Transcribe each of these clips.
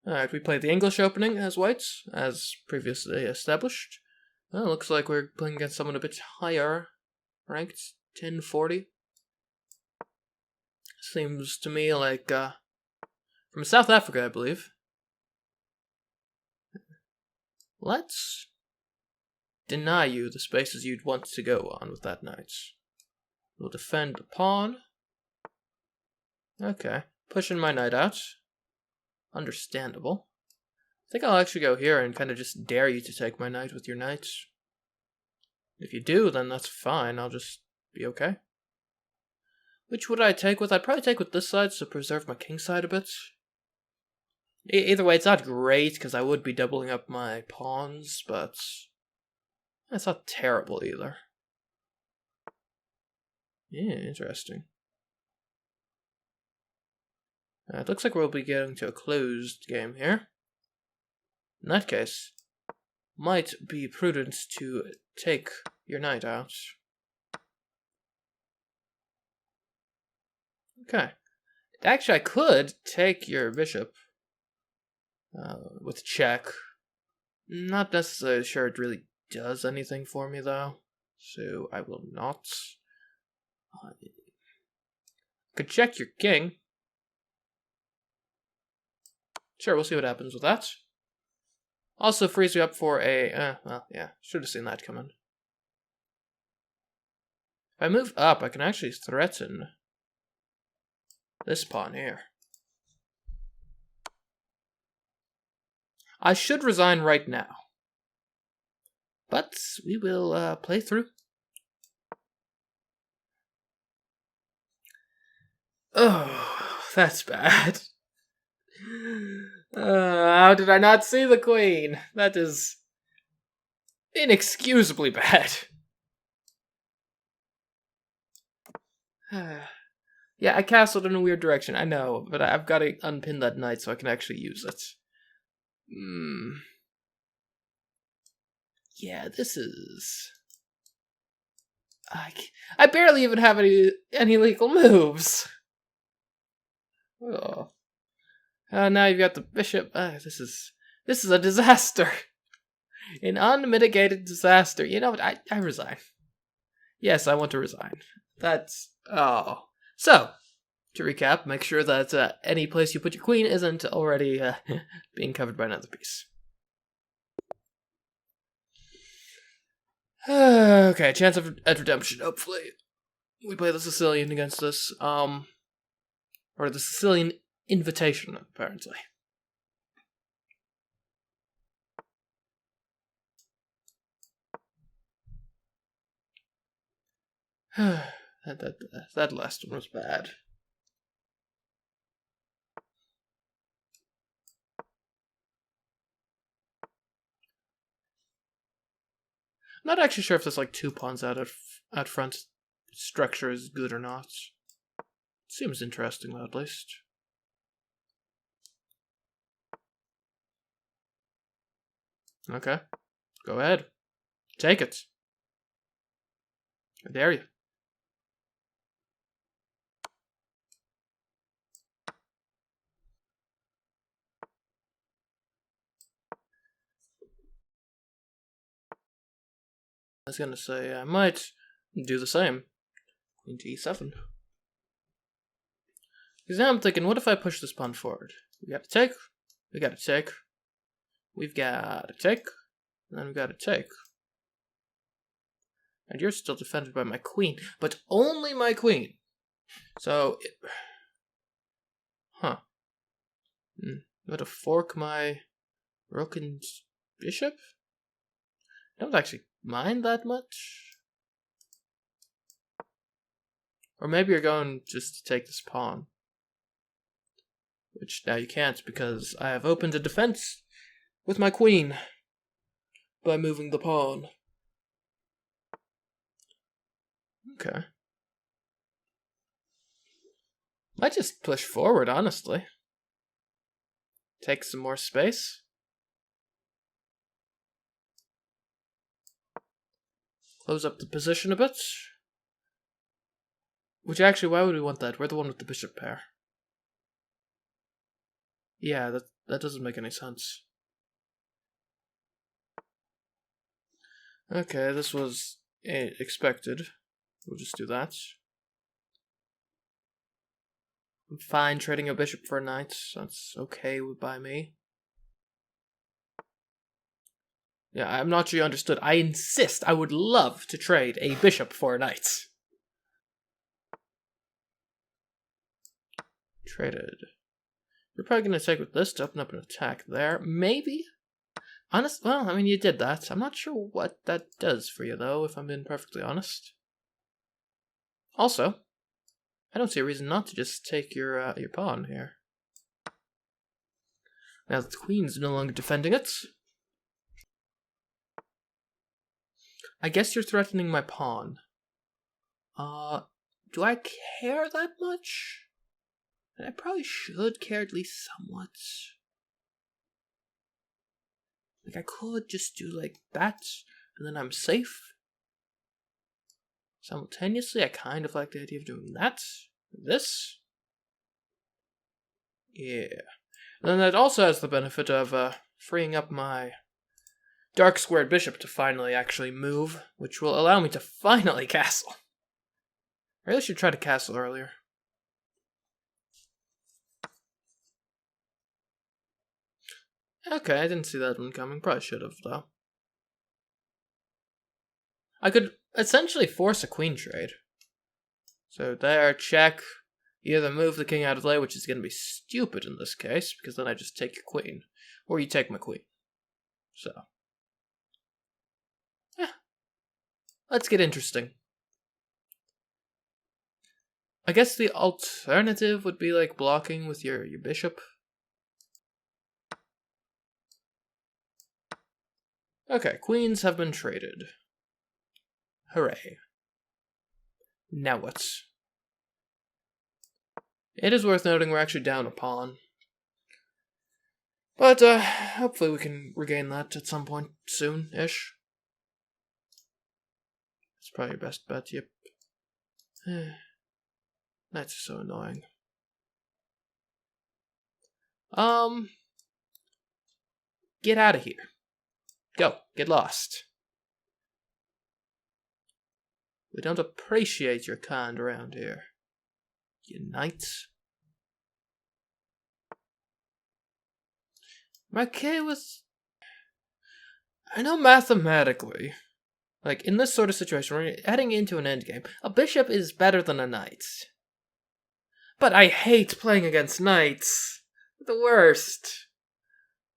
Alright, we played the English opening as whites, as previously established. Well, looks like we're playing against someone a bit higher ranked, 1040. Seems to me like, from South Africa, I believe. Let's deny you the spaces you'd want to go on with that knight. We'll defend the pawn. Okay, pushing my knight out. Understandable. I think I'll actually go here and kind of just dare you to take my knight with your knight. If you do, then that's fine. I'll just be okay. Which would I take with? I'd probably take with this side to preserve my king side a bit. Either way, it's not great because I would be doubling up my pawns, but that's not terrible either. Yeah, interesting. It looks like we'll be getting to a closed game here. In that case, might be prudent to take your knight out. Okay. Actually, I could take your bishop with check. Not necessarily sure it really does anything for me, though. So I will not. Could check your king. Sure, we'll see what happens with that. Also frees you up for a... well, yeah, should have seen that coming. If I move up, I can actually threaten this pawn here. I should resign right now. But we will play through. Oh, that's bad. How did I not see the queen? That is inexcusably bad. Yeah, I castled in a weird direction, I know, but I've got to unpin that knight so I can actually use it. Yeah, this is... I barely even have any legal moves. Oh. Now you've got the bishop. This is a disaster. An unmitigated disaster. You know what? I resign. Yes, I want to resign. That's... oh. So, to recap, make sure that any place you put your queen isn't already being covered by another piece. Okay, chance at redemption, hopefully. We play the Sicilian against this. Or the Sicilian invitation, apparently. That last one was bad. I'm not actually sure if this like 2 pawns out front structure is good or not. Seems interesting though, at least. Okay. Go ahead. Take it. I dare you. I was gonna say, I might do the same. Queen to e7. Because now I'm thinking, what if I push this pawn forward? We gotta take, we gotta take, we've gotta take, and then we gotta take. And you're still defended by my queen, but only my queen. So, I'm gonna fork my rook and bishop? I don't actually mind that much. Or maybe you're going just to take this pawn. Which now you can't because I have opened a defense with my queen by moving the pawn. Okay. Might just push forward, honestly. Take some more space. Close up the position a bit. Which actually, why would we want that? We're the one with the bishop pair. Yeah, That doesn't make any sense. Okay, this was expected. We'll just do that. I'm fine trading a bishop for a knight. That's okay by me. Yeah, I'm not sure you understood. I insist. I would love to trade a bishop for a knight. Traded. You're probably going to take with this to open up an attack there. Maybe? Well, I mean, you did that. I'm not sure what that does for you, though, if I'm being perfectly honest. Also, I don't see a reason not to just take your pawn here. Now that the queen's no longer defending it. I guess you're threatening my pawn. Do I care that much? I probably should care at least somewhat. Like, I could just do like that, and then I'm safe. Simultaneously, I kind of like the idea of doing that. This. Yeah. And then that also has the benefit of freeing up my dark squared bishop to finally actually move, which will allow me to finally castle. I really should try to castle earlier. Okay, I didn't see that one coming. Probably should have, though. I could essentially force a queen trade. So there, check. Either move the king out of play, which is going to be stupid in this case, because then I just take your queen. Or you take my queen. So. Yeah. Let's get interesting. I guess the alternative would be like blocking with your bishop. Okay, queens have been traded. Hooray. Now what? It is worth noting we're actually down a pawn. But, hopefully we can regain that at some point soon-ish. It's probably your best bet, yep. Knights are so annoying. Get out of here. Go. Get lost. We don't appreciate your kind around here. You knights. I'm okay with... I know mathematically, like in this sort of situation, where you're heading into an endgame, a bishop is better than a knight. But I hate playing against knights. They're the worst.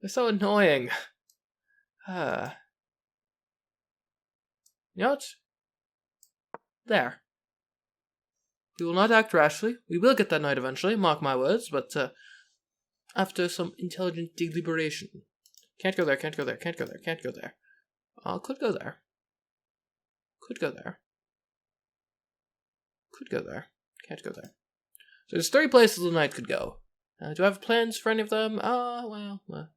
They're so annoying. You know what? There. We will not act rashly. We will get that knight eventually, mark my words, but after some intelligent deliberation. Can't go there, can't go there, can't go there, can't go there. Could go there. Could go there. Could go there. Can't go there. So there's 3 places the knight could go. Do I have plans for any of them? Well.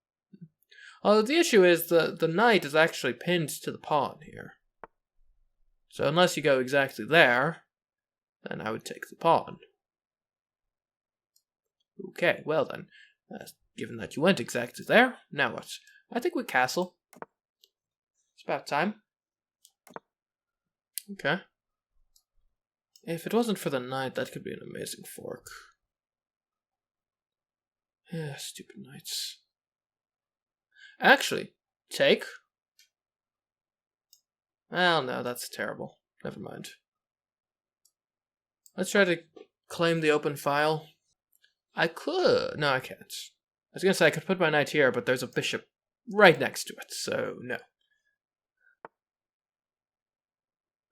The issue is the knight is actually pinned to the pawn here. So unless you go exactly there, then I would take the pawn. Okay, well then. Given that you went exactly there, now what? I think we castle. It's about time. Okay. If it wasn't for the knight, that could be an amazing fork. Yeah, stupid knights. Actually, take. Well, no, that's terrible. Never mind. Let's try to claim the open file. I could. No, I can't. I was going to say I could put my knight here, but there's a bishop right next to it, so no.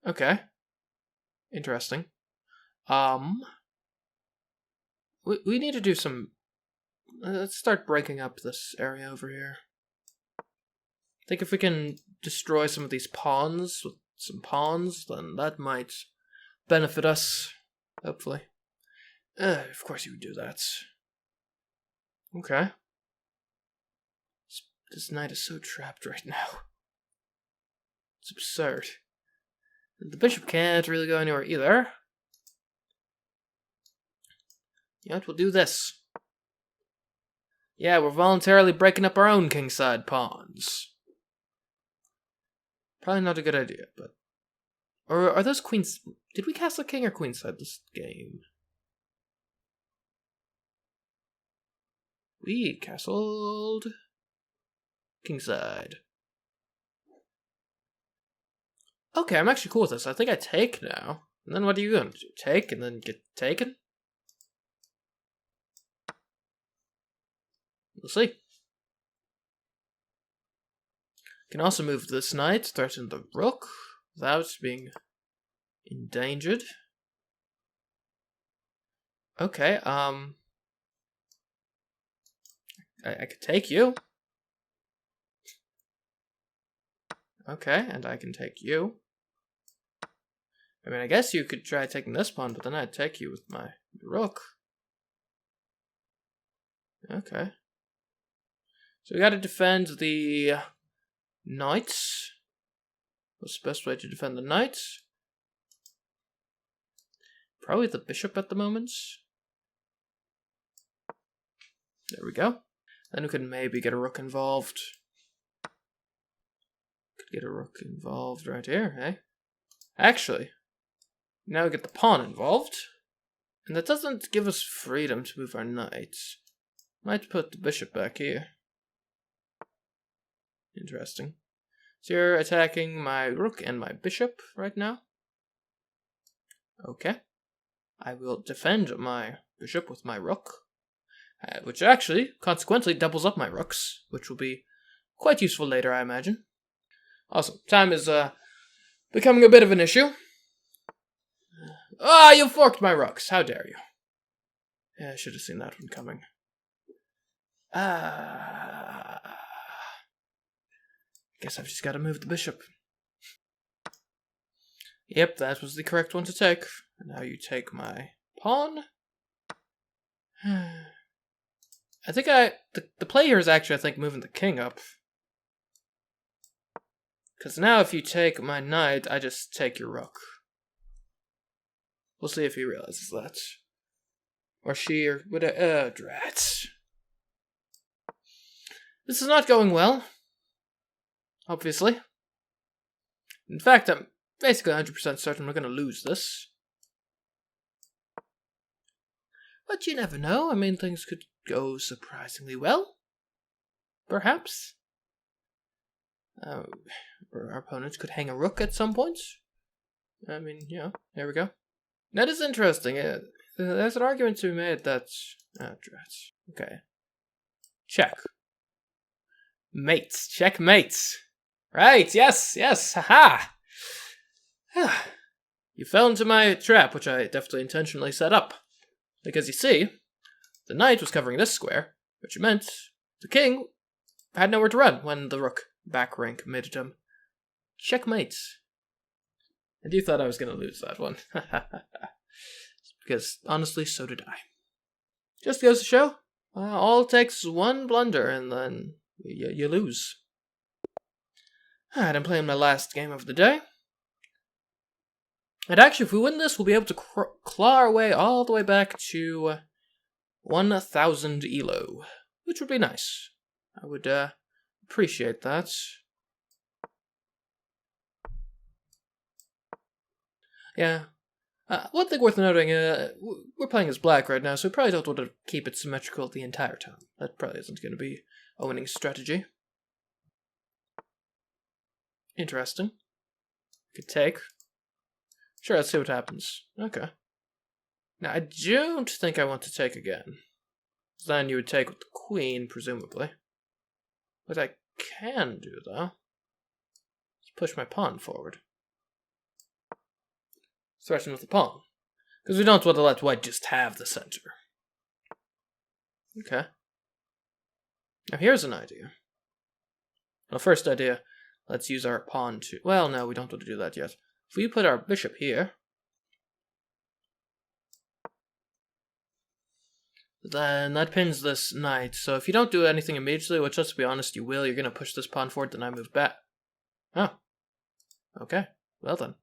Okay. Interesting. We need to do some... Let's start breaking up this area over here. I think if we can destroy some of these pawns with some pawns, then that might benefit us, hopefully. Of course you would do that. Okay. This knight is so trapped right now. It's absurd. The bishop can't really go anywhere either. You know what, we'll do this. Yeah, we're voluntarily breaking up our own kingside pawns. Probably not a good idea, but... Or are those queens... Did we castle king or queenside this game? We castled... kingside. Okay, I'm actually cool with this. I think I take now. And then what are you going to do? Take and then get taken? We'll see. Can also move this knight, threaten the rook, without being endangered. Okay, I could take you. Okay, and I can take you. I mean, I guess you could try taking this pawn, but then I'd take you with my rook. Okay. So we gotta defend the knights. What's the best way to defend the knights? Probably the bishop at the moment. There we go. Then we could maybe get a rook involved. Could get a rook involved right here, eh? Actually, now we get the pawn involved. And that doesn't give us freedom to move our knights. Might put the bishop back here. Interesting. So you're attacking my rook and my bishop right now. Okay. I will defend my bishop with my rook. Which actually, consequently, doubles up my rooks. Which will be quite useful later, I imagine. Awesome. Time is becoming a bit of an issue. Ah, you forked my rooks. How dare you. Yeah, I should have seen that one coming. Guess I've just got to move the bishop. Yep, that was the correct one to take. And now you take my pawn. I think the play here is actually, I think, moving the king up. Because now if you take my knight, I just take your rook. We'll see if he realizes that. Or she, or whatever. Drats. This is not going well. Obviously. In fact, I'm basically 100% certain we're going to lose this. But you never know. I mean, things could go surprisingly well. Perhaps. Or our opponents could hang a rook at some point. I mean, yeah, there we go. That is interesting. There's an argument to be made that... drats. Okay. Check. Mates. Checkmates. Right, yes, haha! You fell into my trap, which I definitely intentionally set up. Because you see, the knight was covering this square, which meant the king had nowhere to run when the rook back rank committed him. Checkmate. And you thought I was going to lose that one. Because, honestly, so did I. Just goes to show, all it takes is one blunder, and then you lose. Alright, I'm playing my last game of the day. And actually, if we win this, we'll be able to claw our way all the way back to 1,000 elo, which would be nice. I would appreciate that. Yeah. One thing worth noting, we're playing as black right now, so we probably don't want to keep it symmetrical the entire time. That probably isn't going to be a winning strategy. Interesting. Could take. Sure, let's see what happens. Okay. Now, I don't think I want to take again. Then you would take with the queen, presumably. What I can do, though, is push my pawn forward. Threaten with the pawn. Because we don't want to let white just have the center. Okay. Now here's an idea. Well, first idea, let's use our pawn to... Well, no, we don't want to do that yet. If we put our bishop here, then that pins this knight. So if you don't do anything immediately, which let's be honest, you will, you're going to push this pawn forward, then I move back. Oh. Okay. Well then.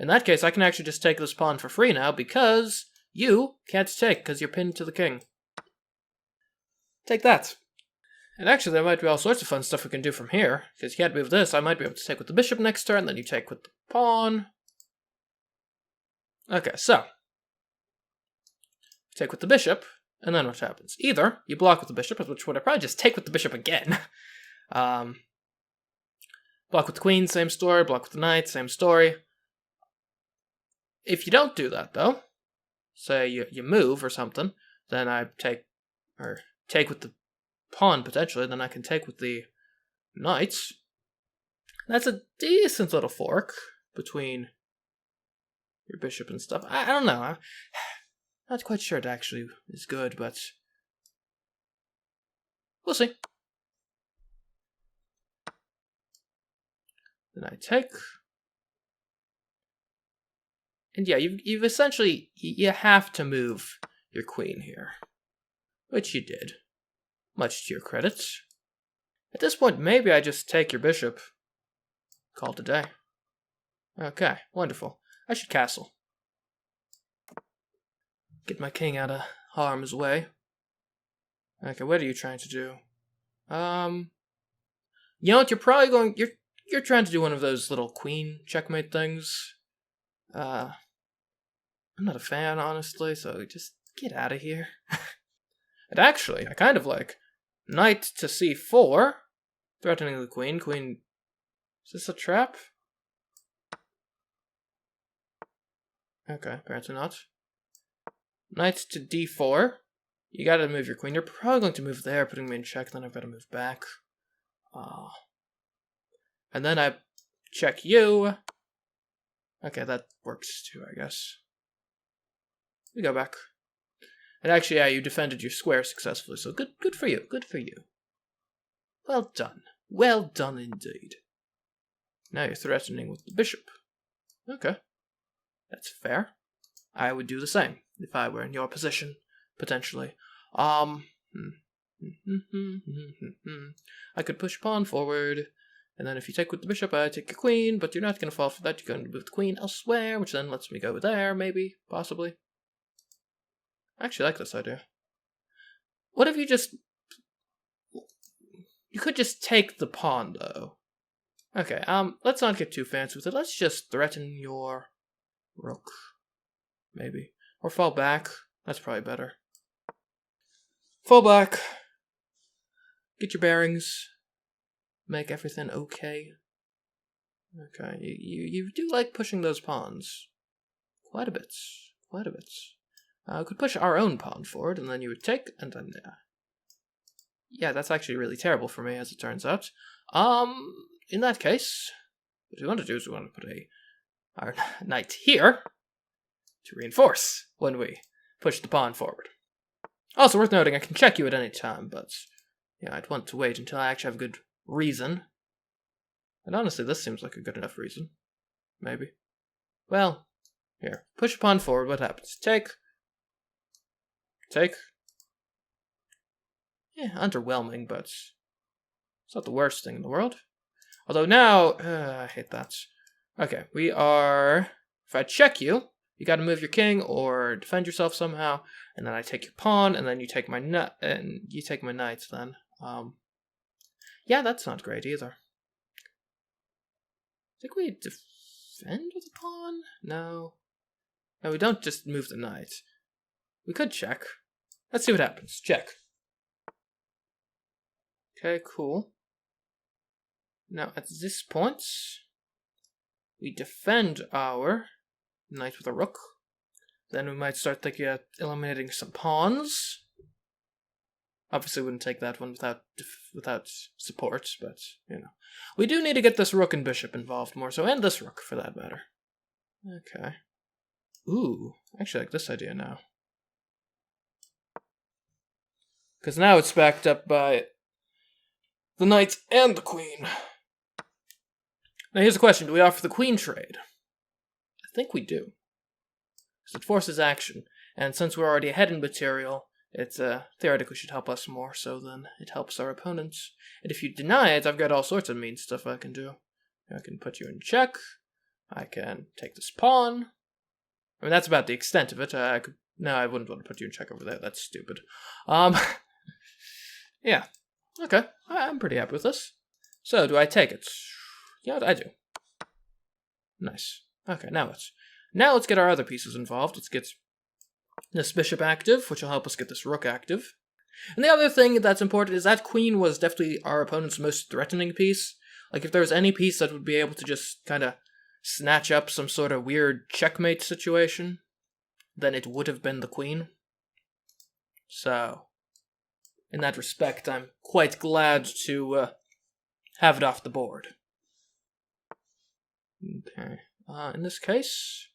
In that case, I can actually just take this pawn for free now, because you can't take, because you're pinned to the king. Take that. And actually, there might be all sorts of fun stuff we can do from here. Because you can't move this, I might be able to take with the bishop next turn, then you take with the pawn. Okay, so. Take with the bishop, and then what happens? Either you block with the bishop, which would I probably just take with the bishop again. Block with the queen, same story. Block with the knight, same story. If you don't do that, though, say you move or something, then I take with the pawn, potentially, then I can take with the knights. That's a decent little fork between your bishop and stuff. I don't know. I'm not quite sure it actually is good, but we'll see. Then I take. And yeah, you've essentially, you have to move your queen here. Which you did. Much to your credit. At this point, maybe I just take your bishop. Call it a day. Okay, wonderful. I should castle. Get my king out of harm's way. Okay, what are you trying to do? You know what, you're probably going, you're trying to do one of those little queen checkmate things. I'm not a fan, honestly, so just get out of here. And actually, I kind of like knight to c4, threatening the queen. Queen, is this a trap? Okay, apparently not. Knight to d4. You gotta move your queen. You're probably going to move there, putting me in check, then I've got to move back. And then I check you. Okay, that works too, I guess. We go back. And actually, yeah, you defended your square successfully, so good for you, good for you. Well done. Well done indeed. Now you're threatening with the bishop. Okay. That's fair. I would do the same if I were in your position, potentially. I could push pawn forward, and then if you take with the bishop, I take your queen, but you're not going to fall for that. You're going to move the queen elsewhere, which then lets me go there, maybe, possibly. I actually like this idea. What if you just... You could just take the pawn, though. Okay, let's not get too fancy with it. Let's just threaten your rook. Maybe. Or fall back. That's probably better. Fall back. Get your bearings. Make everything okay. Okay, you do like pushing those pawns. Quite a bit. Quite a bit. We could push our own pawn forward, and then you would take, and then, yeah, that's actually really terrible for me, as it turns out. In that case, what we want to do is we want to put our knight here to reinforce when we push the pawn forward. Also worth noting, I can check you at any time, but, yeah, I'd want to wait until I actually have a good reason. And honestly, this seems like a good enough reason. Maybe. Well, here. Push a pawn forward, what happens? Take. Take. Yeah, underwhelming, but it's not the worst thing in the world. Although now, I hate that. Okay, we are... If I check you, you gotta move your king or defend yourself somehow, and then I take your pawn, and then you take my knight, and you take my knight then. Yeah, that's not great either. I think we defend with the pawn? No. No, we don't just move the knight. We could check. Let's see what happens. Check. Okay, cool. Now, at this point, we defend our knight with a rook. Then we might start thinking of eliminating some pawns. Obviously, wouldn't take that one without support, but, you know. We do need to get this rook and bishop involved more so, and this rook, for that matter. Okay. Ooh, I actually like this idea now. Because now it's backed up by the knight and the queen. Now here's the question, do we offer the queen trade? I think we do. Because it forces action, and since we're already ahead in material, it theoretically should help us more so than it helps our opponents. And if you deny it, I've got all sorts of mean stuff I can do. I can put you in check. I can take this pawn. I mean, that's about the extent of it. No, I wouldn't want to put you in check over there. That's stupid. Yeah. Okay, I'm pretty happy with this. So, do I take it? Yeah, I do. Nice. Okay, now let's get our other pieces involved. Let's get this bishop active, which will help us get this rook active. And the other thing that's important is that queen was definitely our opponent's most threatening piece. Like, if there was any piece that would be able to just kind of snatch up some sort of weird checkmate situation, then it would have been the queen. So, in that respect, I'm quite glad to have it off the board. Okay. In this case,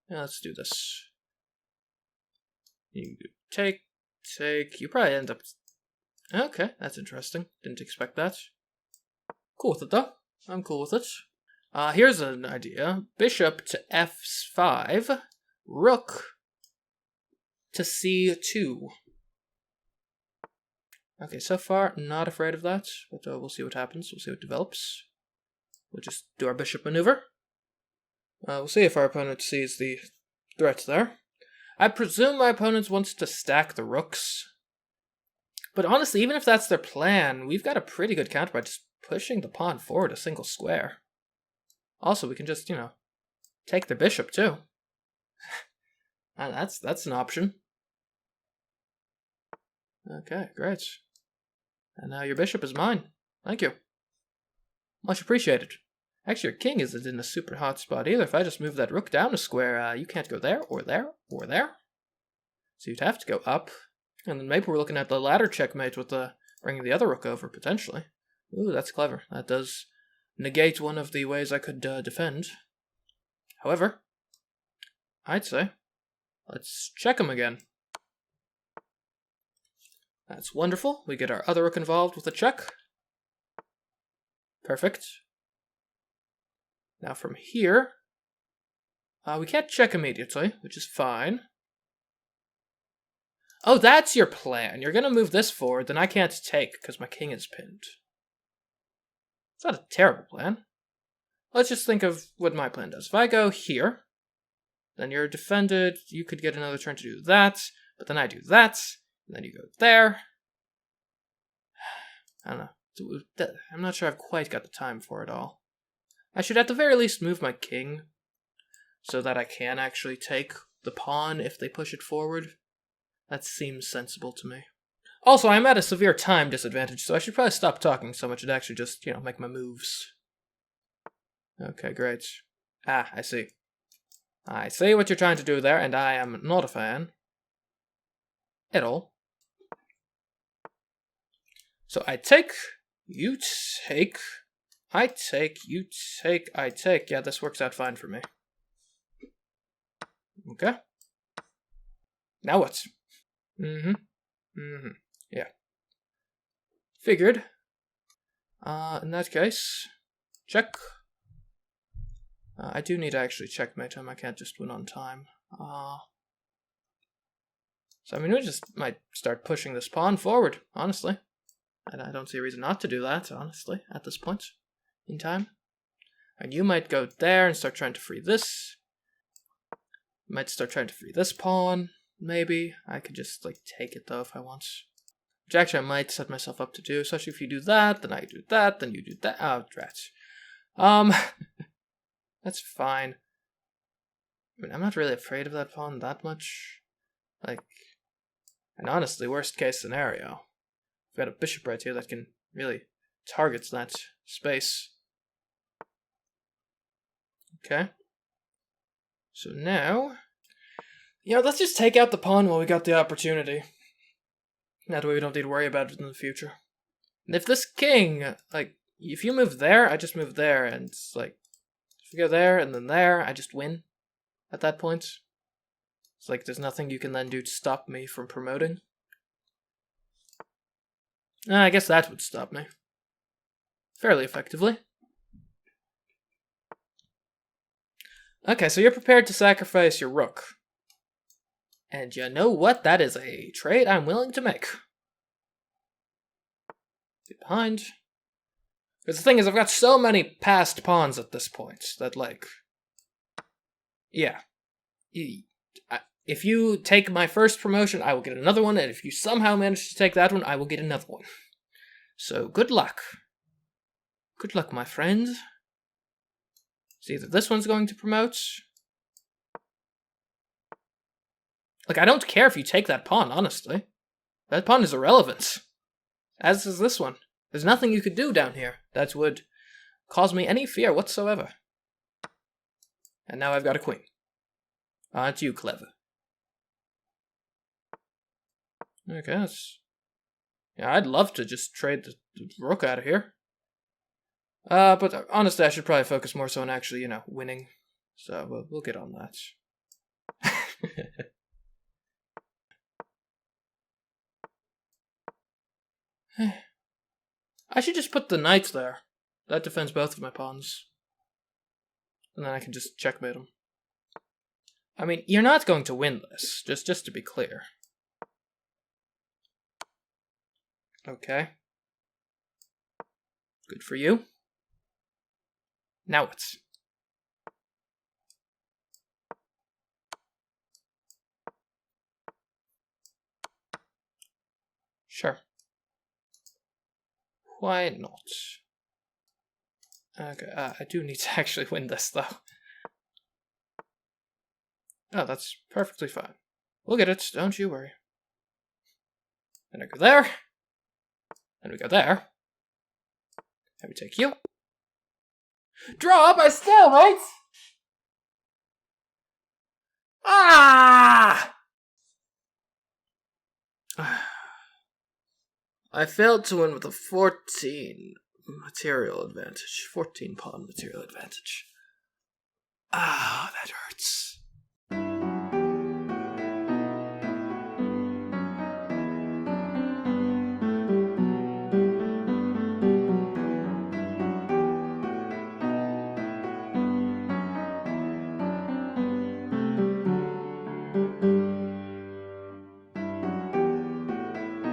yeah, let's do this. You take. You probably end up... Okay, that's interesting. Didn't expect that. Cool with it, though. I'm cool with it. Here's an idea. Bishop to f5. Rook to c2. Okay, so far, not afraid of that. But we'll see what happens. We'll see what develops. We'll just do our bishop maneuver. We'll see if our opponent sees the threat there. I presume my opponent wants to stack the rooks. But honestly, even if that's their plan, we've got a pretty good counter by just pushing the pawn forward a single square. Also, we can just, take the bishop too. And that's an option. Okay, great. And now your bishop is mine. Thank you. Much appreciated. Actually, your king isn't in a super hot spot either. If I just move that rook down a square, you can't go there, or there, or there. So you'd have to go up. And then maybe we're looking at the ladder checkmate with bringing the other rook over, potentially. Ooh, that's clever. That does negate one of the ways I could defend. However, I'd say, let's check him again. That's wonderful. We get our other rook involved with a check. Perfect. Now from here, we can't check immediately, which is fine. Oh, that's your plan. You're going to move this forward, then I can't take because my king is pinned. It's not a terrible plan. Let's just think of what my plan does. If I go here, then you're defended. You could get another turn to do that, but then I do that, and then you go there. I don't know. I'm not sure I've quite got the time for it all. I should at the very least move my king so that I can actually take the pawn if they push it forward. That seems sensible to me. Also, I'm at a severe time disadvantage, so I should probably stop talking so much and actually just, make my moves. Okay, great. I see. I see what you're trying to do there, and I am not a fan. At all. So I take, you take... I take, you take, I take. Yeah, this works out fine for me. Okay. Now what? Yeah. Figured. In that case, check. I do need to actually checkmate him. I can't just win on time. So, we just might start pushing this pawn forward, honestly. And I don't see a reason not to do that, honestly, at this point in time. And you might go there and start trying to free this. You might start trying to free this pawn, maybe. I could just, take it, though, if I want. Which actually I might set myself up to do, especially if you do that, then I do that, then you do that. Oh, drats. That's fine. I'm not really afraid of that pawn that much. And honestly, worst case scenario. I've got a bishop right here that can really target that space. Okay. So now, let's just take out the pawn while we got the opportunity. That way we don't need to worry about it in the future. And if this king, if you move there, I just move there, and it's if you go there and then there, I just win at that point. It's there's nothing you can then do to stop me from promoting. I guess that would stop me. Fairly effectively. Okay, so you're prepared to sacrifice your rook. And you know what? That is a trade I'm willing to make. Get behind. Because the thing is, I've got so many passed pawns at this point that, yeah. If you take my first promotion, I will get another one, and if you somehow manage to take that one, I will get another one. So, good luck. Good luck, my friend. It's either this one's going to promote. Like, I don't care if you take that pawn, honestly. That pawn is irrelevant. As is this one. There's nothing you could do down here that would cause me any fear whatsoever. And now I've got a queen. Aren't you clever? Okay, that's... Yeah, I'd love to just trade the rook out of here. But honestly, I should probably focus more so on actually, winning. So we'll get on that. I should just put the knights there. That defends both of my pawns. And then I can just checkmate them. I mean, you're not going to win this, just to be clear. Okay. Good for you. Now what? Sure. Why not? Okay, I do need to actually win this, though. Oh, that's perfectly fine. We'll get it, don't you worry. Then I go there. Then we go there. And we take you. Draw by Stalemate! Ah! I failed to win with a 14 material advantage. 14 pawn material advantage. Ah, that hurts.